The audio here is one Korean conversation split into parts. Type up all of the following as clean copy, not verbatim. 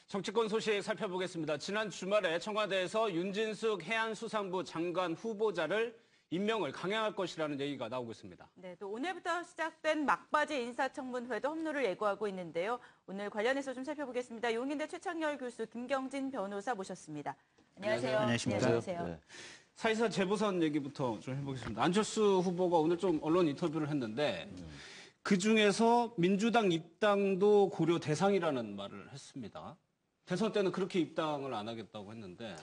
정치권 소식 살펴보겠습니다. 지난 주말에 청와대에서 윤진숙 해양수산부 장관 후보자를 임명을 강행할 것이라는 얘기가 나오고 있습니다. 네, 또 오늘부터 시작된 막바지 인사청문회도 험로를 예고하고 있는데요. 오늘 관련해서 좀 살펴보겠습니다. 용인대 최창렬 교수, 김경진 변호사 모셨습니다. 안녕하세요. 안녕하십니까. 안녕하세요. 네. 사회사 재보선 얘기부터 좀 해보겠습니다. 안철수 후보가 오늘 좀 언론 인터뷰를 했는데 그중에서 민주당 입당도 고려 대상이라는 말을 했습니다. 대선 때는 그렇게 입당을 안 하겠다고 했는데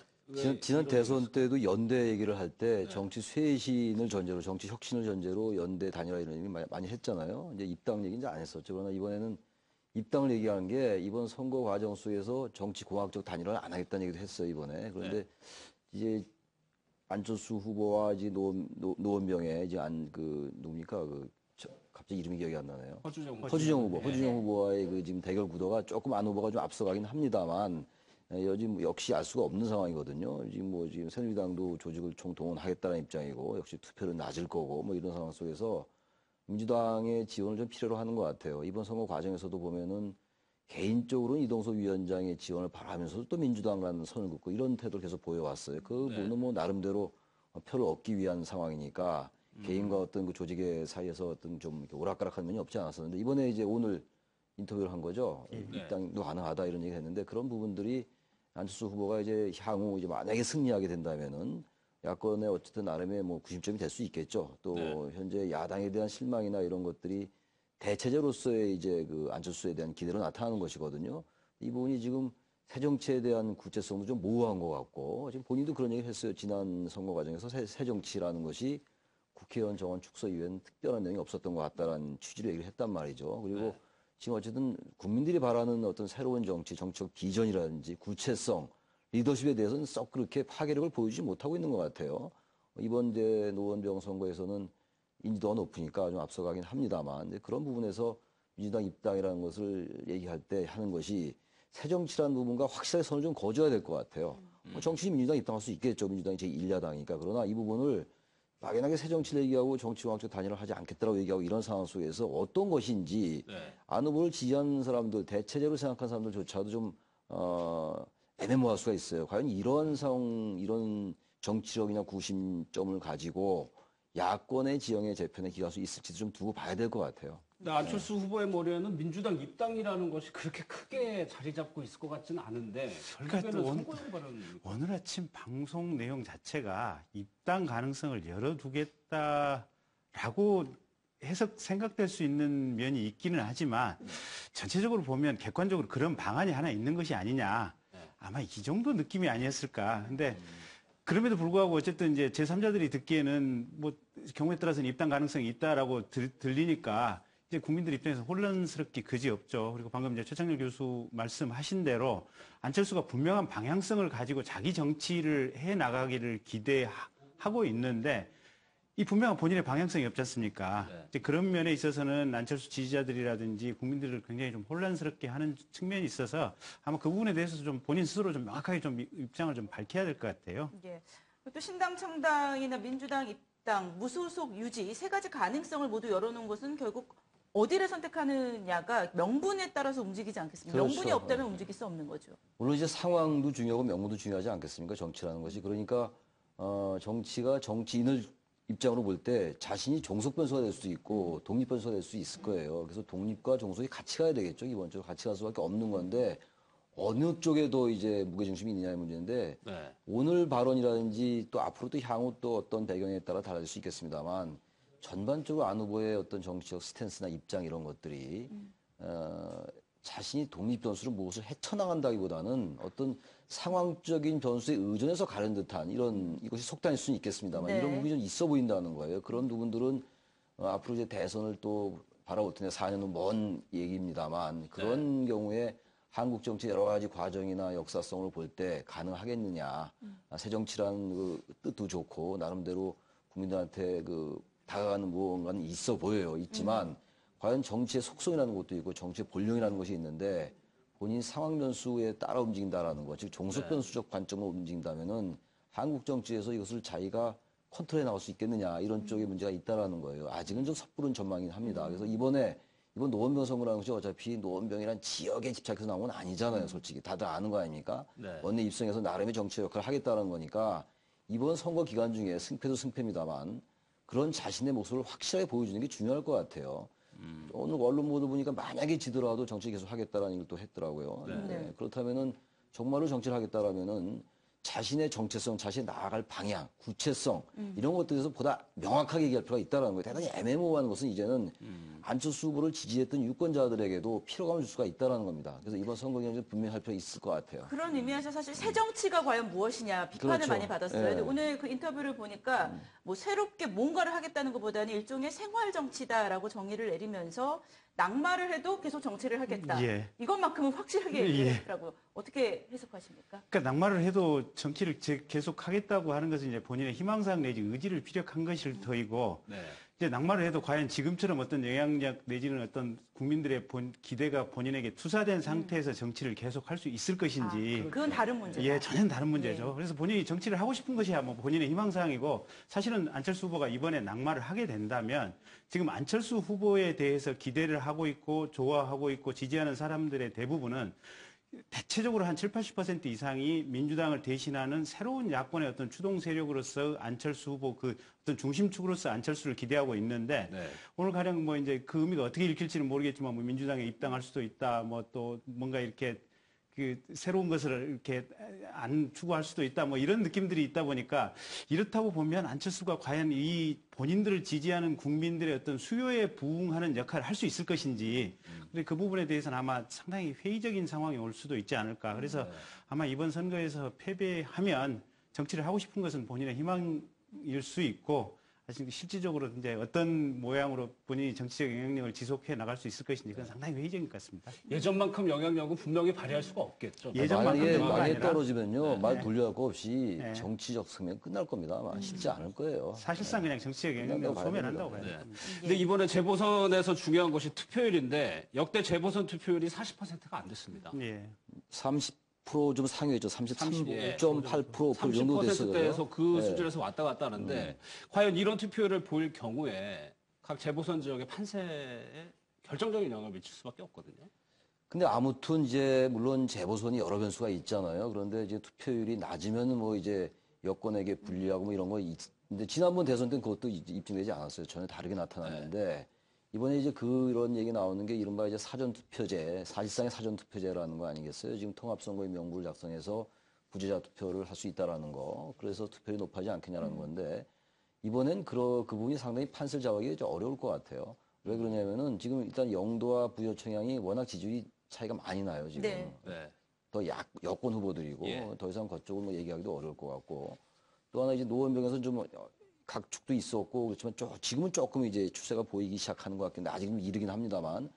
지난 대선 때도 연대 얘기를 할 때 정치 쇄신을 전제로, 정치 혁신을 전제로 연대 단일화 이런 얘기 많이 했잖아요. 이제 입당 얘기는 이제 안 했었죠. 그러나 이번에는 입당을 얘기하는 게 이번 선거 과정 속에서 정치 공학적 단일화를 안 하겠다는 얘기도 했어요, 이번에. 그런데 이제 안철수 후보와 이제 노원병의 이제 누굽니까? 갑자기 이름이 기억이 안 나네요. 허주정 후보. 허주정 후보와의 그 지금 대결 구도가 조금 안 후보가 좀 앞서가긴 합니다만, 요즘 역시 알 수가 없는 상황이거든요. 지금 새누리당도 조직을 총동원하겠다는 입장이고, 역시 투표는 낮을 거고, 뭐 이런 상황 속에서 민주당의 지원을 좀 필요로 하는 것 같아요. 이번 선거 과정에서도 보면은 개인적으로는 이동석 위원장의 지원을 바라면서도 또 민주당과는 선을 긋고 이런 태도를 계속 보여왔어요. 그 분은 뭐 나름대로 표를 얻기 위한 상황이니까 개인과 어떤 그 조직의 사이에서 어떤 좀 이렇게 오락가락한 면이 없지 않았었는데 이번에 이제 오늘 인터뷰를 한 거죠. 입당도 가능하다 이런 얘기를 했는데 그런 부분들이 안철수 후보가 이제 향후 이제 만약에 승리하게 된다면은 야권의 어쨌든 나름의 뭐 90점이 될 수 있겠죠. 또 현재 야당에 대한 실망이나 이런 것들이 대체제로서의 이제 그 안철수에 대한 기대로 나타나는 것이거든요. 이 부분이 지금 새 정치에 대한 구체성도 좀 모호한 것 같고 지금 본인도 그런 얘기를 했어요. 지난 선거 과정에서 새 정치라는 것이 국회의원 정원 축소 이외에는 특별한 내용이 없었던 것 같다라는 취지로 얘기를 했단 말이죠. 그리고 지금 어쨌든 국민들이 바라는 어떤 새로운 정치적 비전이라든지 구체성, 리더십에 대해서는 썩 그렇게 파괴력을 보여주지 못하고 있는 것 같아요. 이번 노원병 선거에서는 인지도가 높으니까 좀 앞서가긴 합니다만 그런 부분에서 민주당 입당이라는 것을 얘기할 때 하는 것이 새정치라는 부분과 확실하게 선을 좀 거줘야 될 것 같아요. 정치인 민주당 입당할 수 있겠죠. 민주당이 제1야당이니까. 그러나 이 부분을 막연하게 새정치를 얘기하고 정치공학적 단일화를 하지 않겠다라고 얘기하고 이런 상황 속에서 어떤 것인지 안 후보를 지지하는 사람들, 대체제로 생각하는 사람들조차도 좀 애매모호할 수가 있어요. 과연 이런 상황, 이런 정치력이나 구심점을 가지고 야권의 지형의 재편에 기여할 수 있을지도 좀 두고 봐야 될 것 같아요. 근데 안철수 후보의 머리에는 민주당 입당이라는 것이 그렇게 크게 자리 잡고 있을 것 같지는 않은데 결국에는 선거용 발언입니까? 오늘 아침 방송 내용 자체가 입당 가능성을 열어두겠다라고 생각될 수 있는 면이 있기는 하지만 전체적으로 보면 객관적으로 그런 방안이 하나 있는 것이 아니냐. 아마 이 정도 느낌이 아니었을까. 근데 그럼에도 불구하고 어쨌든 이제 제3자들이 듣기에는 뭐 경우에 따라서는 입당 가능성이 있다라고 들리니까 이제 국민들 입장에서 혼란스럽기 그지없죠. 그리고 방금 이제 최창렬 교수 말씀하신 대로 안철수가 분명한 방향성을 가지고 자기 정치를 해 나가기를 기대하고 있는데 이 분명한 본인의 방향성이 없지 않습니까? 이제 그런 면에 있어서는 안철수 지지자들이라든지 국민들을 굉장히 좀 혼란스럽게 하는 측면이 있어서 아마 그 부분에 대해서 좀 본인 스스로 좀 명확하게 좀 입장을 좀 밝혀야 될 것 같아요. 예. 또 신당 창당이나 민주당 입당, 무소속 유지 이 세 가지 가능성을 모두 열어놓은 것은 결국 어디를 선택하느냐가 명분에 따라서 움직이지 않겠습니까? 그렇죠. 명분이 없다면 움직일 수 없는 거죠. 물론 이제 상황도 중요하고 명분도 중요하지 않겠습니까? 정치라는 것이. 그러니까 정치가 정치인을 입장으로 볼 때 자신이 종속 변수가 될 수 있고 독립 변수가 될 수 있을 거예요. 그래서 독립과 종속이 같이 가야 되겠죠. 기본적으로 같이 갈 수밖에 없는 건데 어느 쪽에 더 이제 무게중심이 있느냐의 문제인데 오늘 발언이라든지 또 앞으로 또 향후 또 어떤 배경에 따라 달라질 수 있겠습니다만 전반적으로 안 후보의 어떤 정치적 스탠스나 입장 이런 것들이 자신이 독립 변수로 무엇을 헤쳐나간다기보다는 어떤 상황적인 변수에 의존해서 가는 듯한 이것이 속단일 수는 있겠습니다만 이런 부분이 좀 있어 보인다는 거예요. 그런 부분들은 앞으로 이제 대선을 또 바라볼 텐데 4년 후 먼 얘기입니다만 그런 경우에 한국 정치 여러 가지 과정이나 역사성을 볼 때 가능하겠느냐. 새 정치라는 그 뜻도 좋고 나름대로 국민들한테 다가가는 무언가는 있어 보여요. 있지만 과연 정치의 속성이라는 것도 있고 정치의 본령이라는 것이 있는데 본인 상황 변수에 따라 움직인다라는 것, 즉 종속 변수적 관점으로 움직인다면은 한국 정치에서 이것을 자기가 컨트롤해 나갈 수 있겠느냐 이런 쪽에 문제가 있다라는 거예요. 아직은 좀 섣부른 전망이긴 합니다. 그래서 이번에 이번 노원병 선거라는 것이 어차피 노원병이란 지역에 집착해서 나온 건 아니잖아요, 솔직히. 다들 아는 거 아닙니까? 네. 원내 입성해서 나름의 정치 역할을 하겠다는 거니까 이번 선거 기간 중에 승패도 승패입니다만 그런 자신의 모습을 확실하게 보여주는 게 중요할 것 같아요. 오늘 언론 보도 보니까 만약에 지더라도 정치 계속 하겠다라는 얘기를 또 했더라고요. 네. 그렇다면은 정말로 정치를 하겠다라면은 자신의 정체성, 자신의 나아갈 방향, 구체성 이런 것들에서 보다 명확하게 얘기할 필요가 있다는 거예요. 대단히 애매모호한 것은 이제는 안철수 후보를 지지했던 유권자들에게도 피로감을 줄 수가 있다는 겁니다. 그래서 이번 선거 경쟁 분명히 할 필요가 있을 것 같아요. 그런 의미에서 사실 새 정치가 과연 무엇이냐 비판을 그렇죠. 많이 받았어요. 예. 근데 오늘 그 인터뷰를 보니까 뭐 새롭게 뭔가를 하겠다는 것보다는 일종의 생활 정치다라고 정의를 내리면서 낙마를 해도 계속 정치를 하겠다. 예. 이것만큼은 확실하게 예. 얘기했더라고요. 어떻게 해석하십니까? 그러니까 낙마를 해도 정치를 계속 하겠다고 하는 것은 이제 본인의 희망사항 내지 의지를 피력한 것일 터이고 네. 이제 낙마를 해도 과연 지금처럼 어떤 영향력 내지는 어떤 국민들의 기대가 본인에게 투사된 상태에서 정치를 계속 할 수 있을 것인지 그건 다른 문제다. 예, 전혀 다른 문제죠. 그래서 본인이 정치를 하고 싶은 것이야 뭐 본인의 희망사항이고 사실은 안철수 후보가 이번에 낙마를 하게 된다면 지금 안철수 후보에 대해서 기대를 하고 있고 좋아하고 있고 지지하는 사람들의 대부분은 대체적으로 한 7, 80% 이상이 민주당을 대신하는 새로운 야권의 어떤 추동 세력으로서 안철수 후보 그 어떤 중심축으로서 안철수를 기대하고 있는데 네. 오늘 가령 뭐 이제 그 의미가 어떻게 읽힐지는 모르겠지만 뭐 민주당에 입당할 수도 있다 뭐 또 뭔가 이렇게 그 새로운 것을 이렇게 안 추구할 수도 있다 뭐 이런 느낌들이 있다 보니까 이렇다고 보면 안철수가 과연 이 본인들을 지지하는 국민들의 어떤 수요에 부응하는 역할을 할 수 있을 것인지 근데 그 부분에 대해서는 아마 상당히 회의적인 상황이 올 수도 있지 않을까 그래서 아마 이번 선거에서 패배하면 정치를 하고 싶은 것은 본인의 희망일 수 있고 사실 실질적으로 이제 어떤 모양으로 본인이 정치적 영향력을 지속해 나갈 수 있을 것인지 그건 상당히 회의적인 것 같습니다. 예전만큼 영향력은 분명히 발휘할 수가 없겠죠. 예전만큼 만약에, 정도가 만약에 아니라 떨어지면요, 말 돌려할 거 없이 네. 정치적 승리는 끝날 겁니다. 아마 쉽지 않을 거예요. 사실상 그냥 정치적 영향력을 봐야 소멸한다고 봐야 됩니다. 됩니다. 근데 이번에 재보선에서 중요한 것이 투표율인데 역대 재보선 투표율이 40%가 안 됐습니다. 예. 30% 좀 상회했죠. 33.8% 그 정도 됐어요. 30%대에서 그 네. 수준에서 왔다 갔다 하는데 과연 이런 투표율을 보일 경우에 각 재보선 지역의 판세에 결정적인 영향을 미칠 수밖에 없거든요. 근데 아무튼 이제 물론 재보선이 여러 변수가 있잖아요. 그런데 이제 투표율이 낮으면 뭐 이제 여권에게 불리하고 뭐 이런 거 근데 지난번 대선 때는 그것도 입증되지 않았어요. 전혀 다르게 나타났는데 이번에 이제 그런 얘기 나오는 게 이른바 이제 사전투표제, 사실상의 사전투표제라는 거 아니겠어요? 지금 통합선거의 명부를 작성해서 부재자 투표를 할 수 있다라는 거. 그래서 투표율이 높아지지 않겠냐라는 건데 이번엔 그 부분이 상당히 판세를 잡기 좀 어려울 것 같아요. 왜 그러냐면은 지금 일단 영도와 부여 청양이 워낙 지지율이 차이가 많이 나요, 지금. 네. 네. 더 여권 후보들이고 예. 더 이상 그쪽을 뭐 얘기하기도 어려울 것 같고 또 하나 이제 노원병에서 좀 각축도 있었고 그렇지만 지금은 조금 이제 추세가 보이기 시작하는 것 같긴 한데 아직은 이르긴 합니다만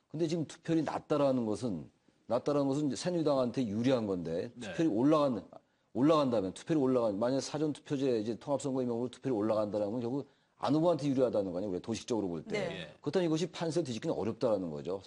근데 지금 투표율이 낮다라는 것은 이제 새누리당한테 유리한 건데 네. 투표율이 올라간다면 만약 사전 투표제 이제 통합선거의 명으로 투표율이 올라간다는 건 결국 안 후보한테 유리하다는 거 아니에요? 왜 도식적으로 볼 때. 네. 그렇다면 이것이 판세를 뒤집기는 어렵다라는 거죠.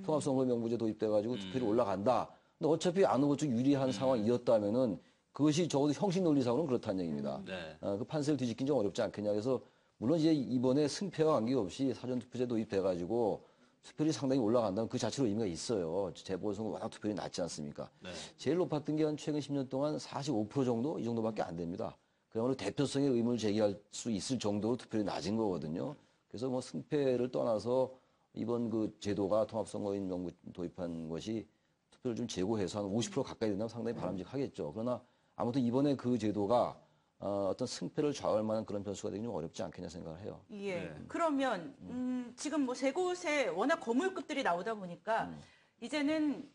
통합선거의 명부제 도입돼가지고 투표율이 올라간다. 근데 어차피 안 후보 쪽 유리한 상황이었다면은 그것이 적어도 형식 논리상으로는 그렇다는 얘기입니다. 네. 그 판세를 뒤집긴 좀 어렵지 않겠냐. 그래서 물론 이제 이번에 승패와 관계없이 사전투표제 도입돼가지고 투표율이 상당히 올라간다면 그 자체로 의미가 있어요. 재보선거 워낙 투표율이 낮지 않습니까? 네. 제일 높았던 게 한 최근 10년 동안 45% 정도? 이 정도밖에 안 됩니다. 그야말로 대표성의 의문을 제기할 수 있을 정도로 투표율이 낮은 거거든요. 그래서 뭐 승패를 떠나서 이번 그 제도가 통합선거인 명부 도입한 것이 투표를 좀 제고해서 한 50% 가까이 된다면 상당히 바람직하겠죠. 그러나 아무튼 이번에 그 제도가 어떤 승패를 좌우할 만한 그런 변수가 되기 좀 어렵지 않겠냐 생각을 해요. 예. 네. 그러면 지금 뭐 세 곳에 워낙 거물급들이 나오다 보니까 이제는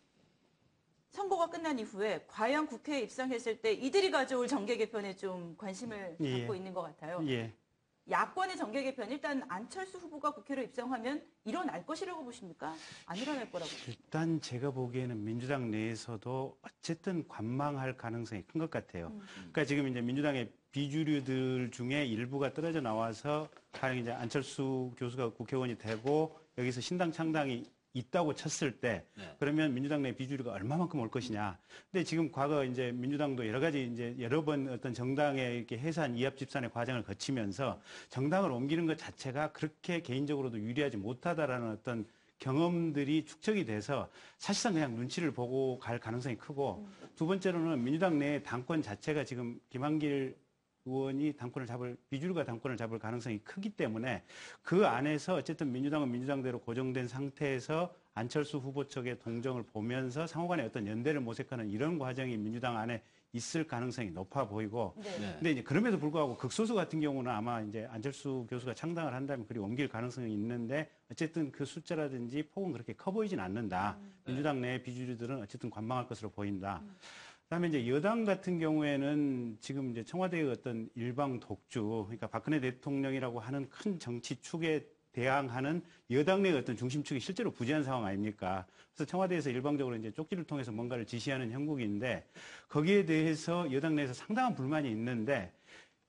선거가 끝난 이후에 과연 국회에 입성했을 때 이들이 가져올 정계 개편에 좀 관심을 예. 갖고 있는 것 같아요. 예. 야권의 정계 개편 일단 안철수 후보가 국회로 입성하면 일어날 것이라고 보십니까? 안 일어날 거라고. 일단 제가 보기에는 민주당 내에서도 어쨌든 관망할 가능성이 큰 것 같아요. 그러니까 지금 이제 민주당의 비주류들 중에 일부가 떨어져 나와서 가령 이제 안철수 교수가 국회의원이 되고 여기서 신당 창당이 있다고 쳤을 때 네. 그러면 민주당 내 비주류가 얼마만큼 올 것이냐. 근데 지금 과거 이제 민주당도 여러 가지 이제 여러 번 어떤 정당의 이렇게 해산 이합 집산의 과정을 거치면서 정당을 옮기는 것 자체가 그렇게 개인적으로도 유리하지 못하다라는 어떤 경험들이 축적이 돼서 사실상 그냥 눈치를 보고 갈 가능성이 크고 두 번째로는 민주당 내 당권 자체가 지금 김한길 의원이 비주류가 당권을 잡을 가능성이 크기 때문에 그 안에서 어쨌든 민주당은 민주당대로 고정된 상태에서 안철수 후보 측의 동정을 보면서 상호간의 어떤 연대를 모색하는 이런 과정이 민주당 안에 있을 가능성이 높아 보이고 네. 근데 이제 그럼에도 불구하고 극소수 같은 경우는 아마 이제 안철수 교수가 창당을 한다면 그리 옮길 가능성이 있는데 어쨌든 그 숫자라든지 폭은 그렇게 커 보이진 않는다. 민주당 내 비주류들은 어쨌든 관망할 것으로 보인다. 그다음에 이제 여당 같은 경우에는 지금 이제 청와대의 어떤 일방 독주, 그러니까 박근혜 대통령이라고 하는 큰 정치 축에 대항하는 여당 내의 어떤 중심축이 실제로 부재한 상황 아닙니까? 그래서 청와대에서 일방적으로 이제 쪽지를 통해서 뭔가를 지시하는 형국인데 거기에 대해서 여당 내에서 상당한 불만이 있는데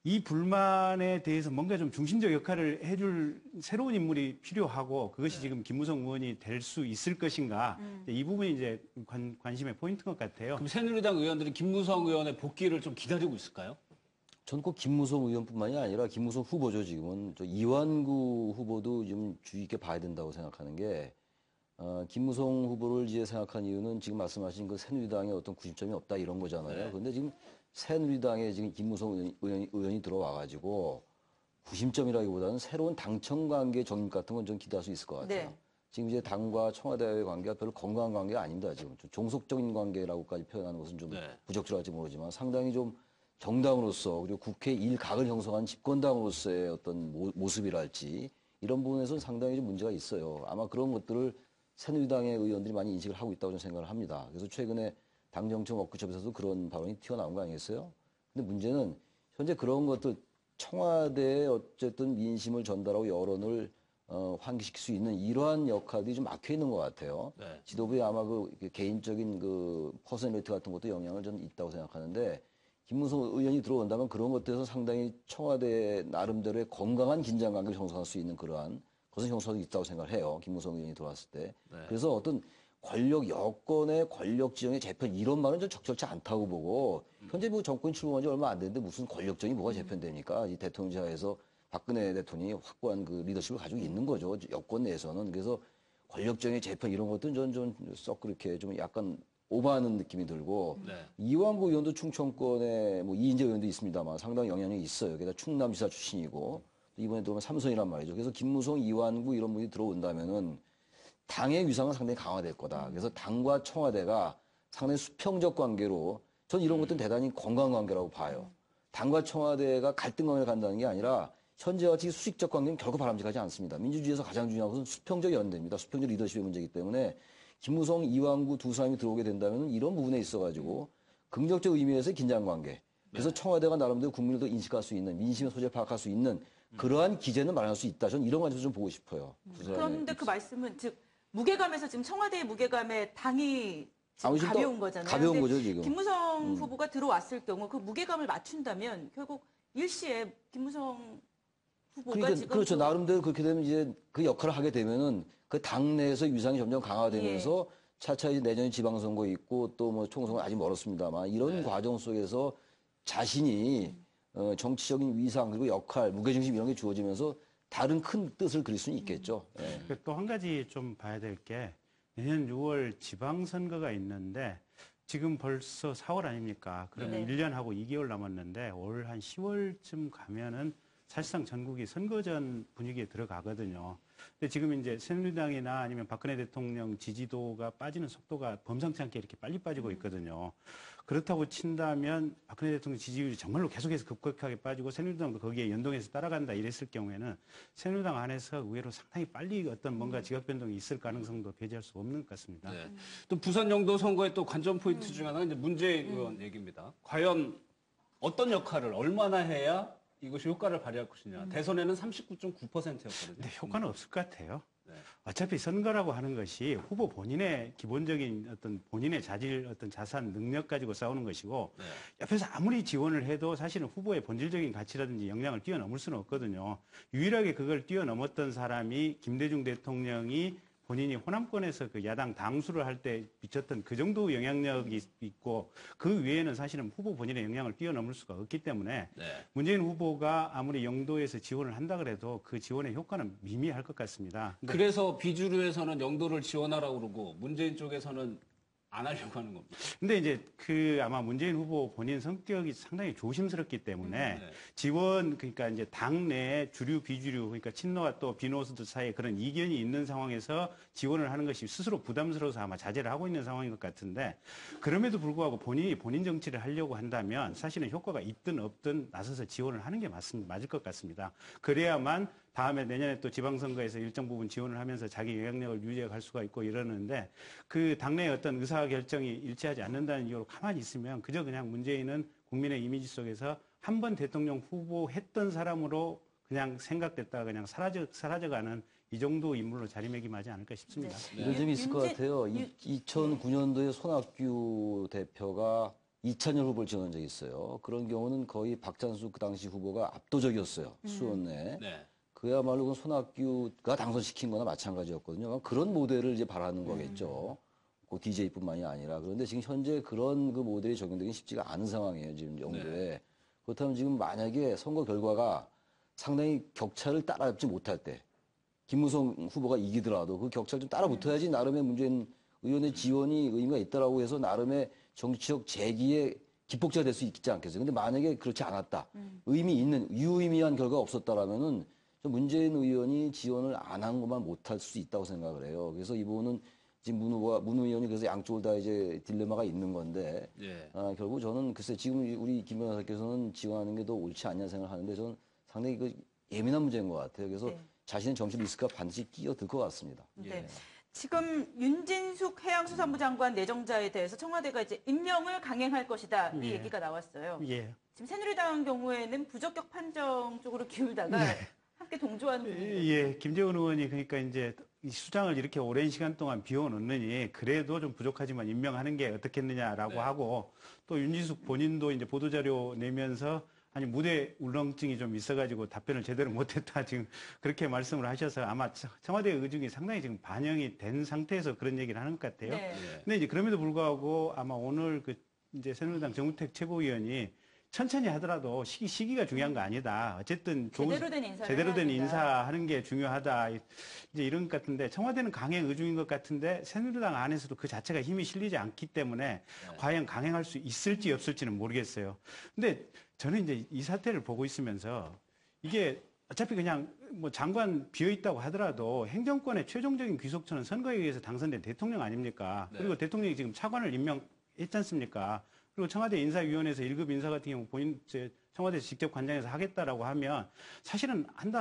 이 불만에 대해서 뭔가 좀 중심적 역할을 해줄 새로운 인물이 필요하고 그것이 지금 김무성 의원이 될 수 있을 것인가 이 부분이 이제 관심의 포인트인 것 같아요. 그럼 새누리당 의원들이 김무성 의원의 복귀를 좀 기다리고 있을까요? 전 꼭 김무성 의원뿐만이 아니라 김무성 후보죠. 지금은 저 이완구 후보도 좀 주의 있게 봐야 된다고 생각하는 게 김무성 후보를 이제 생각한 이유는 지금 말씀하신 그 새누리당에 어떤 구심점이 없다 이런 거잖아요. 그런데 지금 새누리당에 지금 김무성 의원이 들어와가지고 구심점이라기보다는 새로운 당청 관계 정립 같은 건 좀 기대할 수 있을 것 같아요. 네. 지금 이제 당과 청와대의 관계가 별로 건강한 관계가 아닙니다. 지금 좀 종속적인 관계라고까지 표현하는 것은 좀 부적절할지 모르지만 상당히 좀 정당으로서 그리고 국회 일각을 형성한 집권당으로서의 어떤 모습이랄지 이런 부분에서는 상당히 좀 문제가 있어요. 아마 그런 것들을 새누리당의 의원들이 많이 인식을 하고 있다고 저는 생각을 합니다. 그래서 최근에 당정청 워크숍에서도 그런 발언이 튀어나온 거 아니겠어요? 근데 문제는 현재 그런 것들 청와대에 어쨌든 민심을 전달하고 여론을 환기시킬 수 있는 이러한 역할이 좀 막혀 있는 것 같아요. 네. 지도부에 아마 그 개인적인 그 퍼스널리티 같은 것도 영향을 좀 있다고 생각하는데 김무성 의원이 들어온다면 그런 것들에서 상당히 청와대 나름대로의 건강한 긴장관계를 형성할 수 있는 그러한 것을 형성할 수 있다고 생각을 해요. 김무성 의원이 들어왔을 때. 그래서 어떤 권력 여권의 권력 지형의 재편 이런 말은 좀 적절치 않다고 보고 현재 뭐 정권이 출범한 지 얼마 안 됐는데 무슨 권력정이 뭐가 재편됩니까? 이 대통령제하에서 박근혜 대통령이 확고한 그 리더십을 가지고 있는 거죠. 여권 내에서는. 그래서 권력정의 재편 이런 것들은 저는 좀 썩 그렇게 좀 약간 오버하는 느낌이 들고 이완구 의원도 충청권에 뭐 이인재 의원도 있습니다만 상당히 영향력이 있어요. 게다가 충남지사 출신이고 이번에 들어오면 삼선이란 말이죠. 그래서 김무성, 이완구 이런 분이 들어온다면은 당의 위상은 상당히 강화될 거다. 그래서 당과 청와대가 상당히 수평적 관계로 전 이런 것들은 대단히 건강한 관계라고 봐요. 당과 청와대가 갈등 관계를 간다는 게 아니라 현재와 같이 수직적 관계는 결코 바람직하지 않습니다. 민주주의에서 가장 중요한 것은 수평적 연대입니다. 수평적 리더십의 문제이기 때문에 김무성, 이완구 두 사람이 들어오게 된다면 이런 부분에 있어가지고 긍정적 의미에서의 긴장관계. 그래서 청와대가 나름대로 국민들도 인식할 수 있는 민심의 소재를 파악할 수 있는 그러한 기제는 마련할 수 있다. 저는 이런 관점에서 좀 보고 싶어요. 그런데 그 말씀은 즉 무게감에서 지금 청와대의 무게감에 당이 지금 아무튼 또 가벼운 거잖아요. 가벼운 근데 거죠, 지금. 김무성 후보가 들어왔을 경우 그 무게감을 맞춘다면 결국 일시에 김무성 후보가 그러니까 지금 그렇죠. 나름대로 그렇게 되면 이제 그 역할을 하게 되면은 그 당내에서 위상이 점점 강화되면서 차차 이제 내년 지방선거 있고 또 뭐 총선거 아직 멀었습니다만 이런 과정 속에서 자신이 정치적인 위상 그리고 역할, 무게중심 이런 게 주어지면서 다른 큰 뜻을 그릴 수는 있겠죠. 예. 또 한 가지 좀 봐야 될 게 내년 6월 지방선거가 있는데 지금 벌써 4월 아닙니까? 그러면 1년하고 2개월 남았는데 올 한 10월쯤 가면은 사실상 전국이 선거전 분위기에 들어가거든요. 근데 지금 이제 새누리당이나 아니면 박근혜 대통령 지지도가 빠지는 속도가 범상치 않게 이렇게 빨리 빠지고 있거든요. 그렇다고 친다면 박근혜 대통령 지지율이 정말로 계속해서 급격하게 빠지고 새누리당도 거기에 연동해서 따라간다 이랬을 경우에는 새누리당 안에서 의외로 상당히 빨리 어떤 뭔가 지각 변동이 있을 가능성도 배제할 수 없는 것 같습니다. 네. 또 부산 영도 선거의 또 관전 포인트 중 하나는 이제 문재인 의원 얘기입니다. 과연 어떤 역할을 얼마나 해야 이것이 효과를 발휘할 것이냐. 대선에는 39.9%였거든요. 근데 효과는 없을 것 같아요. 네. 어차피 선거라고 하는 것이 후보 본인의 기본적인 어떤 본인의 자질, 어떤 자산, 능력 가지고 싸우는 것이고 옆에서 아무리 지원을 해도 사실은 후보의 본질적인 가치라든지 역량을 뛰어넘을 수는 없거든요. 유일하게 그걸 뛰어넘었던 사람이 김대중 대통령이 본인이 호남권에서 그 야당 당수를 할 때 미쳤던 그 정도 영향력이 있고 그 외에는 사실은 후보 본인의 영향을 뛰어넘을 수가 없기 때문에 네. 문재인 후보가 아무리 영도에서 지원을 한다 그래도 그 지원의 효과는 미미할 것 같습니다. 근데 그래서 비주류에서는 영도를 지원하라고 그러고 문재인 쪽에서는 안 하려고 하는 겁니다. 근데 이제 그 아마 문재인 후보 본인 성격이 상당히 조심스럽기 때문에 네. 지원 그러니까 이제 당내 주류 비주류 그러니까 친노와 또 비노수들 사이에 그런 이견이 있는 상황에서 지원을 하는 것이 스스로 부담스러워서 아마 자제를 하고 있는 상황인 것 같은데 그럼에도 불구하고 본인이 본인 정치를 하려고 한다면 사실은 효과가 있든 없든 나서서 지원을 하는 게 맞을 것 같습니다. 그래야만 다음에 내년에 또 지방선거에서 일정 부분 지원을 하면서 자기 영향력을 유지해 갈 수가 있고 이러는데 그 당내의 어떤 의사결정이 일치하지 않는다는 이유로 가만히 있으면 그저 그냥 문재인은 국민의 이미지 속에서 한 번 대통령 후보 했던 사람으로 그냥 생각됐다가 그냥 사라져가는 이 정도 인물로 자리매김하지 않을까 싶습니다. 이런 점이 있을 것 같아요. 2009년도에 손학규 대표가 이찬열 후보를 지원한 적이 있어요. 그런 경우는 거의 박찬수 그 당시 후보가 압도적이었어요. 수원 내에. 네. 그야말로 그 손학규가 당선시킨 거나 마찬가지였거든요. 그런 모델을 이제 바라는 거겠죠. 그 DJ뿐만이 아니라. 그런데 지금 현재 그런 그 모델이 적용되긴 쉽지가 않은 상황이에요. 지금 영도에. 그렇다면 지금 만약에 선거 결과가 상당히 격차를 따라잡지 못할 때 김무성 후보가 이기더라도 그 격차를 좀 따라 붙어야지 나름의 문재인 의원의 지원이 의미가 있다라고 해서 나름의 정치적 재기의 기폭제가 될 수 있지 않겠어요. 근데 만약에 그렇지 않았다. 의미 있는, 유의미한 결과가 없었다라면은 문재인 의원이 지원을 안 한 것만 못할 수 있다고 생각을 해요. 그래서 이 부분은 지금 문 의원이 그래서 양쪽을 다 이제 딜레마가 있는 건데, 예. 결국 저는 글쎄 지금 우리 김 변호사께서는 지원하는 게 더 옳지 않냐 생각을 하는데 저는 상당히 그 예민한 문제인 것 같아요. 그래서 네. 자신의 정치 리스크가 반드시 끼어들 것 같습니다. 네. 지금 윤진숙 해양수산부 장관 내정자에 대해서 청와대가 이제 임명을 강행할 것이다 이 예. 얘기가 나왔어요. 예. 지금 새누리당 경우에는 부적격 판정 쪽으로 기울다가 함께 동조하는 분위기. 예, 김재원 의원이 그러니까 이제 이 수장을 이렇게 오랜 시간 동안 비워놓느니 그래도 좀 부족하지만 임명하는 게 어떻겠느냐라고 하고 또 윤지숙 본인도 이제 보도자료 내면서 아니 무대 울렁증이 좀 있어가지고 답변을 제대로 못했다 지금 그렇게 말씀을 하셔서 아마 청와대의 의중이 상당히 지금 반영이 된 상태에서 그런 얘기를 하는 것 같아요. 네. 근데 이제 그럼에도 불구하고 아마 오늘 그 이제 새누리당 정우택 최고위원이 천천히 하더라도 시기가 중요한 거 아니다. 어쨌든 제대로 된 인사를 제대로 된 해야 된다. 인사하는 게 중요하다. 이제 이런 것 같은데 청와대는 강행 의중인 것 같은데 새누리당 안에서도 그 자체가 힘이 실리지 않기 때문에 과연 강행할 수 있을지 없을지는 모르겠어요. 근데 저는 이제 이 사태를 보고 있으면서 이게 어차피 그냥 뭐 장관 비어 있다고 하더라도 행정권의 최종적인 귀속처는 선거에 의해서 당선된 대통령 아닙니까? 그리고 대통령이 지금 차관을 임명했지 않습니까? 그리고 청와대 인사위원회에서 1급 인사 같은 경우 본인 청와대에서 직접 관장해서 하겠다라고 하면 사실은 한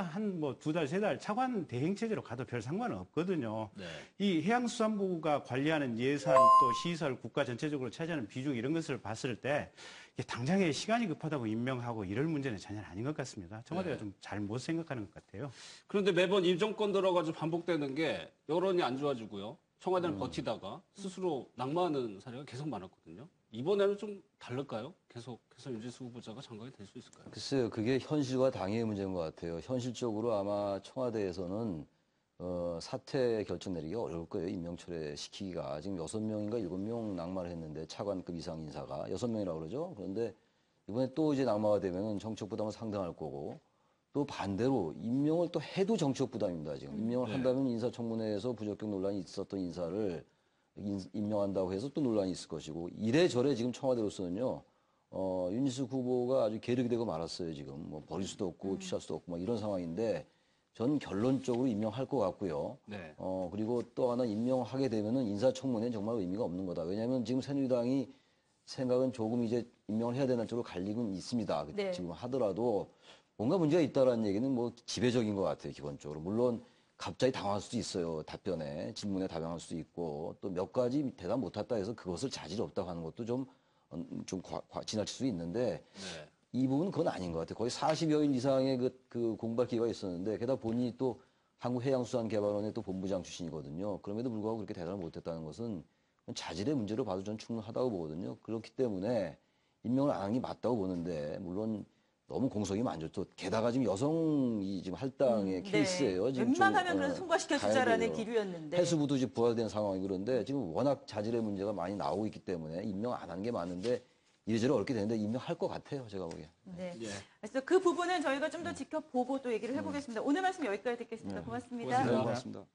두 달, 세 달 차관 대행 체제로 가도 별 상관은 없거든요. 네. 이 해양수산부가 관리하는 예산 또 시설 국가 전체적으로 차지하는 비중 이런 것을 봤을 때 이게 당장에 시간이 급하다고 임명하고 이럴 문제는 전혀 아닌 것 같습니다. 청와대가 좀 잘못 생각하는 것 같아요. 그런데 매번 이 정권 들어가지고 반복되는 게 여론이 안 좋아지고요. 청와대는 버티다가 스스로 낙마하는 사례가 계속 많았거든요. 이번에는 좀 다를까요? 계속해서 윤지수 후보자가 장관이 될 수 있을까요? 글쎄요, 그게 현실과 당위의 문제인 것 같아요. 현실적으로 아마 청와대에서는 사퇴 결정 내리기 어려울 거예요. 임명철회 시키기가. 지금 6명인가 7명 낙마를 했는데 차관급 이상 인사가 6명이라고 그러죠. 그런데 이번에 또 이제 낙마가 되면은 정치적 부담은 상당할 거고 또 반대로 임명을 또 해도 정치적 부담입니다. 지금 임명을 한다면 인사청문회에서 부적격 논란이 있었던 인사를 임명한다고 해서 또 논란이 있을 것이고 이래저래 지금 청와대로서는요. 윤지숙 후보가 아주 계륵이 되고 말았어요. 지금 뭐 버릴 수도 없고 취할 수도 없고 막 이런 상황인데 전 결론적으로 임명할 것 같고요. 네. 그리고 또 하나 임명하게 되면은 인사청문회는 정말 의미가 없는 거다. 왜냐하면 지금 새누리당이 생각은 조금 이제 임명을 해야 되는 쪽으로 갈리고 있습니다. 네. 지금 하더라도 뭔가 문제가 있다라는 얘기는 뭐 지배적인 것 같아요. 기본적으로. 물론 갑자기 당황할 수도 있어요. 답변에, 질문에 답변할 수도 있고 또 몇 가지 대답 못했다 해서 그것을 자질 없다고 하는 것도 좀 지나칠 수 있는데 네. 이 부분은 그건 아닌 것 같아요. 거의 40여일 이상의 그 공부할 기회가 있었는데 게다가 본인이 또 한국해양수산개발원의 또 본부장 출신이거든요. 그럼에도 불구하고 그렇게 대답을 못했다는 것은 자질의 문제로 봐도 전 충분하다고 보거든요. 그렇기 때문에 임명을 안 한 게 맞다고 보는데 물론 너무 공석이 많죠. 또 게다가 지금 여성이 지금 할당의 케이스예요. 지금 웬만하면 그래서 통과시켜주자라는 기류였는데. 해수부도 지금 부활된 상황이 그런데 지금 워낙 자질의 문제가 많이 나오고 있기 때문에 임명 안 한 게 많은데 이래저래 어렵게 되는데 임명할 것 같아요. 제가 보기엔. 네. 예. 그래서 그 부분은 저희가 좀 더 지켜보고 또 얘기를 해보겠습니다. 오늘 말씀 여기까지 듣겠습니다. 고맙습니다. 네, 고맙습니다.